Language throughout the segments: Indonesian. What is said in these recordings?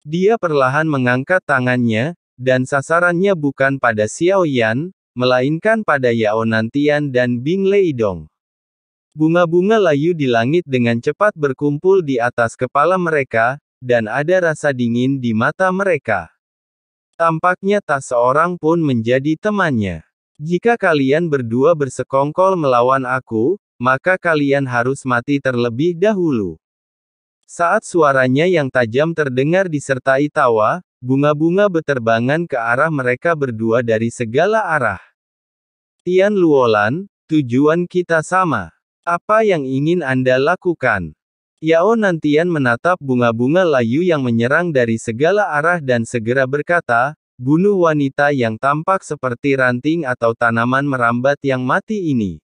Dia perlahan mengangkat tangannya, dan sasarannya bukan pada Xiao Yan, melainkan pada Yao Nantian dan Bing Leidong. Bunga-bunga layu di langit dengan cepat berkumpul di atas kepala mereka, dan ada rasa dingin di mata mereka. Tampaknya tak seorang pun menjadi temannya. Jika kalian berdua bersekongkol melawan aku, maka kalian harus mati terlebih dahulu. Saat suaranya yang tajam terdengar disertai tawa, bunga-bunga beterbangan ke arah mereka berdua dari segala arah. Tian Luolan, tujuan kita sama. Apa yang ingin Anda lakukan? Yao Nantian menatap bunga-bunga layu yang menyerang dari segala arah dan segera berkata, bunuh wanita yang tampak seperti ranting atau tanaman merambat yang mati ini.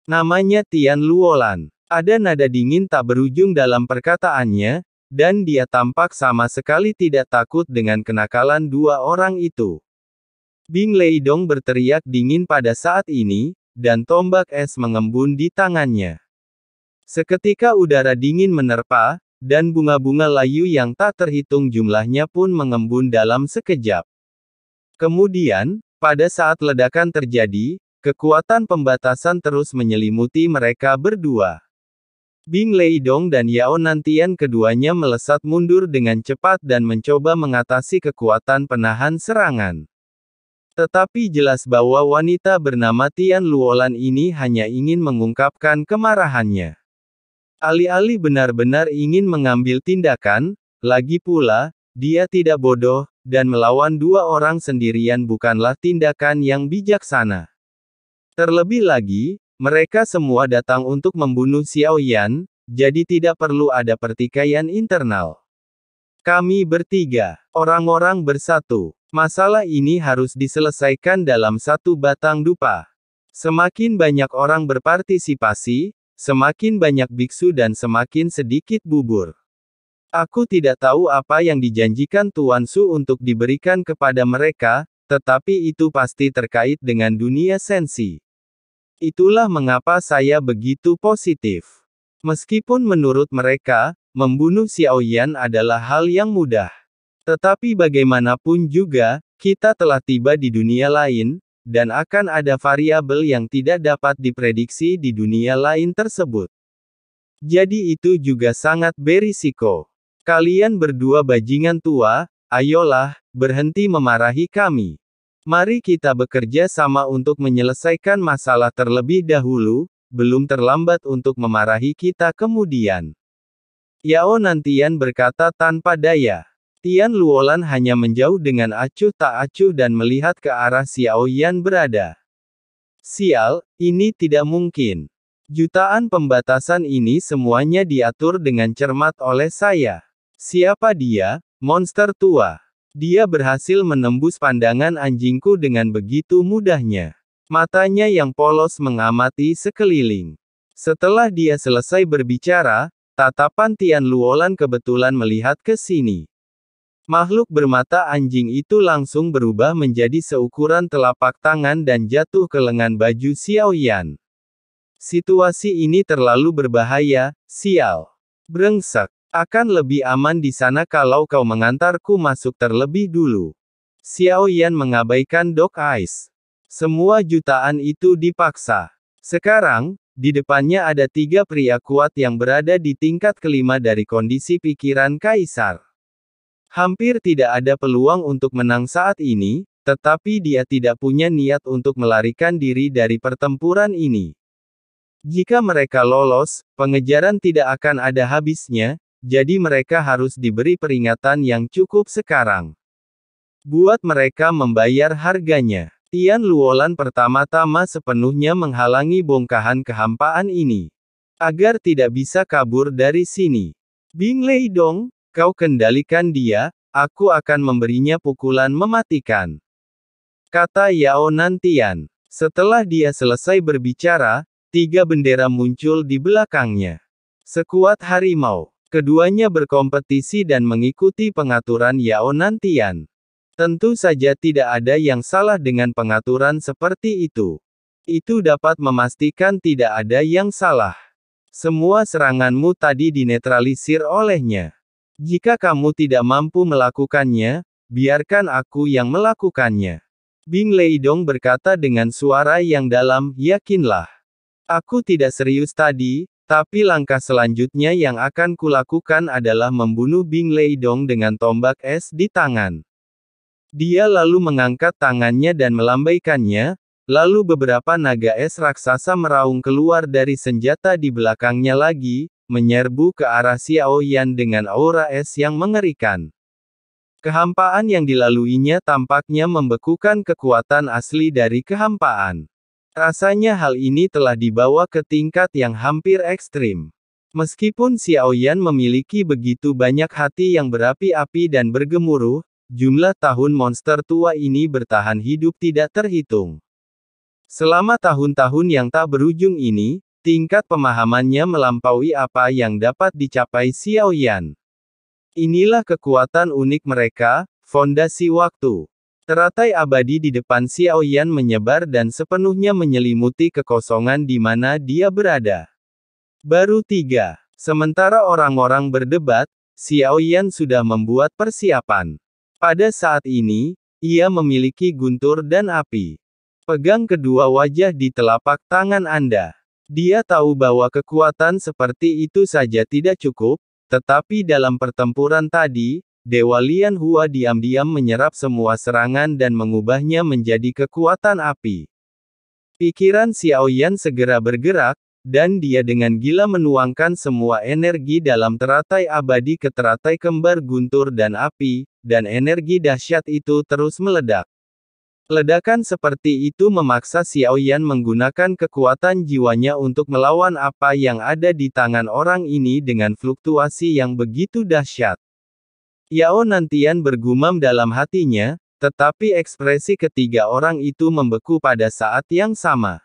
Namanya Tian Luolan. Ada nada dingin tak berujung dalam perkataannya, dan dia tampak sama sekali tidak takut dengan kenakalan dua orang itu. Bing Leidong berteriak dingin pada saat ini, dan tombak es mengembun di tangannya. Seketika udara dingin menerpa, dan bunga-bunga layu yang tak terhitung jumlahnya pun mengembun dalam sekejap. Kemudian, pada saat ledakan terjadi, kekuatan pembatasan terus menyelimuti mereka berdua. Bing Leidong dan Yao Nantian keduanya melesat mundur dengan cepat dan mencoba mengatasi kekuatan penahan serangan. Tetapi jelas bahwa wanita bernama Tian Luolan ini hanya ingin mengungkapkan kemarahannya. Alih-alih benar-benar ingin mengambil tindakan, lagi pula, dia tidak bodoh, dan melawan dua orang sendirian bukanlah tindakan yang bijaksana. Terlebih lagi, mereka semua datang untuk membunuh Xiao Yan, jadi tidak perlu ada pertikaian internal. Kami bertiga, orang-orang bersatu. Masalah ini harus diselesaikan dalam satu batang dupa. Semakin banyak orang berpartisipasi, semakin banyak biksu dan semakin sedikit bubur. Aku tidak tahu apa yang dijanjikan Tuan Su untuk diberikan kepada mereka, tetapi itu pasti terkait dengan dunia sensi. Itulah mengapa saya begitu positif. Meskipun menurut mereka, membunuh Xiao Yan adalah hal yang mudah. Tetapi bagaimanapun juga, kita telah tiba di dunia lain, dan akan ada variabel yang tidak dapat diprediksi di dunia lain tersebut. Jadi itu juga sangat berisiko. Kalian berdua bajingan tua, ayolah, berhenti memarahi kami. Mari kita bekerja sama untuk menyelesaikan masalah terlebih dahulu, belum terlambat untuk memarahi kita kemudian. Yao Nantian berkata tanpa daya. Tian Luolan hanya menjauh dengan acuh tak acuh dan melihat ke arah Xiao Yan berada. Sial, ini tidak mungkin. Jutaan pembatasan ini semuanya diatur dengan cermat oleh saya. Siapa dia, monster tua? Dia berhasil menembus pandangan anjingku dengan begitu mudahnya. Matanya yang polos mengamati sekeliling. Setelah dia selesai berbicara, tatapan Tian Luolan kebetulan melihat ke sini. Makhluk bermata anjing itu langsung berubah menjadi seukuran telapak tangan dan jatuh ke lengan baju Xiao Yan. Situasi ini terlalu berbahaya, sial. Brengsek. Akan lebih aman di sana kalau kau mengantarku masuk terlebih dulu. Xiao Yan mengabaikan Dog Eyes. Semua jutaan itu dipaksa. Sekarang, di depannya ada 3 pria kuat yang berada di tingkat kelima dari kondisi pikiran kaisar. Hampir tidak ada peluang untuk menang saat ini, tetapi dia tidak punya niat untuk melarikan diri dari pertempuran ini. Jika mereka lolos, pengejaran tidak akan ada habisnya, jadi mereka harus diberi peringatan yang cukup sekarang. Buat mereka membayar harganya. Tian Luolan pertama-tama sepenuhnya menghalangi bongkahan kehampaan ini. Agar tidak bisa kabur dari sini. Bing Leidong, kau kendalikan dia, aku akan memberinya pukulan mematikan. Kata Yao Nantian. Setelah dia selesai berbicara, 3 bendera muncul di belakangnya. Sekuat harimau. Keduanya berkompetisi dan mengikuti pengaturan Yao Nantian. Tentu saja tidak ada yang salah dengan pengaturan seperti itu. Itu dapat memastikan tidak ada yang salah. Semua seranganmu tadi dinetralisir olehnya. Jika kamu tidak mampu melakukannya, biarkan aku yang melakukannya. Bing Leidong berkata dengan suara yang dalam, yakinlah. Aku tidak serius tadi, tapi langkah selanjutnya yang akan kulakukan adalah membunuh Bing Leidong dengan tombak es di tangan. Dia lalu mengangkat tangannya dan melambaikannya, lalu beberapa naga es raksasa meraung keluar dari senjata di belakangnya lagi, menyerbu ke arah Xiao Yan dengan aura es yang mengerikan. Kehampaan yang dilaluinya tampaknya membekukan kekuatan asli dari kehampaan. Rasanya hal ini telah dibawa ke tingkat yang hampir ekstrim. Meskipun Xiao Yan memiliki begitu banyak hati yang berapi-api dan bergemuruh, jumlah tahun monster tua ini bertahan hidup tidak terhitung. Selama tahun-tahun yang tak berujung ini, tingkat pemahamannya melampaui apa yang dapat dicapai Xiao Yan. Inilah kekuatan unik mereka, fondasi waktu. Teratai abadi di depan Xiao Yan menyebar dan sepenuhnya menyelimuti kekosongan di mana dia berada. Baru 3. Sementara orang-orang berdebat, Xiao Yan sudah membuat persiapan. Pada saat ini, ia memiliki guntur dan api. Pegang kedua wajah di telapak tangan Anda. Dia tahu bahwa kekuatan seperti itu saja tidak cukup, tetapi dalam pertempuran tadi, Dewa Lian Hua diam-diam menyerap semua serangan dan mengubahnya menjadi kekuatan api. Pikiran Xiao Yan segera bergerak, dan dia dengan gila menuangkan semua energi dalam teratai abadi ke teratai kembar guntur dan api, dan energi dahsyat itu terus meledak. Ledakan seperti itu memaksa Xiao Yan menggunakan kekuatan jiwanya untuk melawan apa yang ada di tangan orang ini dengan fluktuasi yang begitu dahsyat. Yao Nantian bergumam dalam hatinya, tetapi ekspresi ketiga orang itu membeku pada saat yang sama.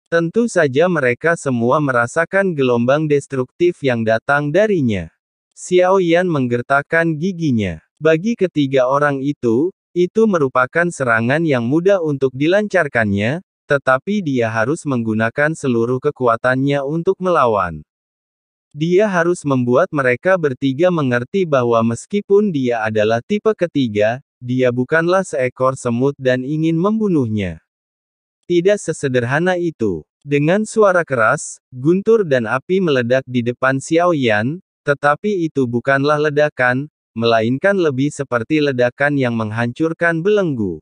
Tentu saja mereka semua merasakan gelombang destruktif yang datang darinya. Xiao Yan menggertakkan giginya. Bagi ketiga orang itu merupakan serangan yang mudah untuk dilancarkannya, tetapi dia harus menggunakan seluruh kekuatannya untuk melawan. Dia harus membuat mereka bertiga mengerti bahwa meskipun dia adalah tipe ketiga, dia bukanlah seekor semut dan ingin membunuhnya. Tidak sesederhana itu. Dengan suara keras, guntur dan api meledak di depan Xiao Yan, tetapi itu bukanlah ledakan, melainkan lebih seperti ledakan yang menghancurkan belenggu.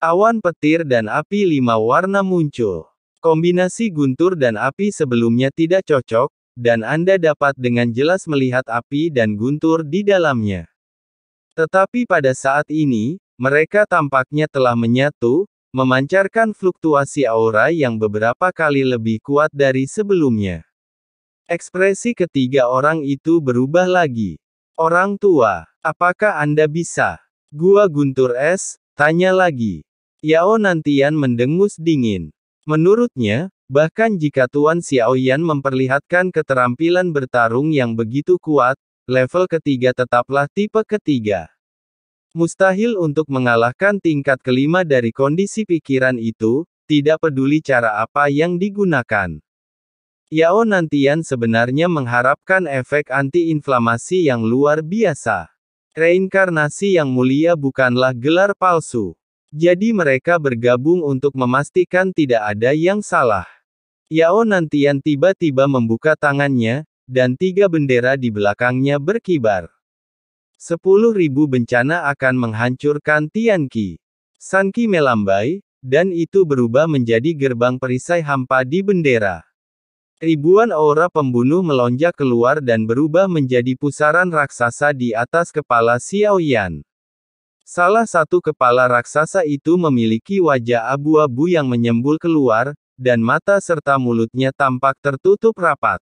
Awan petir dan api 5 warna muncul. Kombinasi guntur dan api sebelumnya tidak cocok, dan Anda dapat dengan jelas melihat api dan guntur di dalamnya. Tetapi pada saat ini, mereka tampaknya telah menyatu, memancarkan fluktuasi aura yang beberapa kali lebih kuat dari sebelumnya. Ekspresi ketiga orang itu berubah lagi. Orang tua, apakah Anda bisa? Gua guntur es, tanya lagi. Yao Nantian mendengus dingin. Menurutnya, bahkan jika Tuan Xiao Yan memperlihatkan keterampilan bertarung yang begitu kuat, level ketiga tetaplah tipe ketiga. Mustahil untuk mengalahkan tingkat kelima dari kondisi pikiran itu, tidak peduli cara apa yang digunakan. Yao Nantian sebenarnya mengharapkan efek anti-inflamasi yang luar biasa. Reinkarnasi yang mulia bukanlah gelar palsu. Jadi mereka bergabung untuk memastikan tidak ada yang salah. Yao Nantian tiba-tiba membuka tangannya, dan 3 bendera di belakangnya berkibar. 10.000 bencana akan menghancurkan Tianqi. Sanqi melambai, dan itu berubah menjadi gerbang perisai hampa di bendera. Ribuan aura pembunuh melonjak keluar dan berubah menjadi pusaran raksasa di atas kepala Xiao Yan. Salah satu kepala raksasa itu memiliki wajah abu-abu yang menyembul keluar, dan mata serta mulutnya tampak tertutup rapat.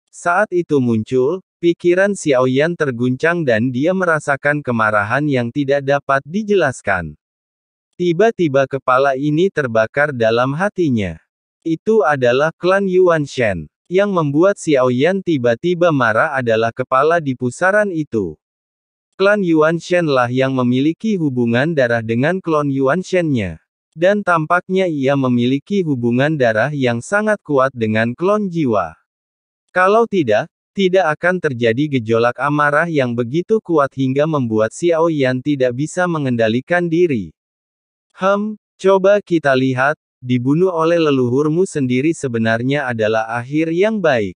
Saat itu muncul, pikiran Xiao Yan terguncang dan dia merasakan kemarahan yang tidak dapat dijelaskan. Tiba-tiba kepala ini terbakar dalam hatinya. Itu adalah klan Yuan Shen. Yang membuat Xiao Yan tiba-tiba marah adalah kepala di pusaran itu. Klan Yuan Shen lah yang memiliki hubungan darah dengan klon Yuan Shen-nya. Dan tampaknya ia memiliki hubungan darah yang sangat kuat dengan klon jiwa. Kalau tidak, Tidak akan terjadi gejolak amarah yang begitu kuat hingga membuat Xiao Yan tidak bisa mengendalikan diri. Coba kita lihat, dibunuh oleh leluhurmu sendiri sebenarnya adalah akhir yang baik.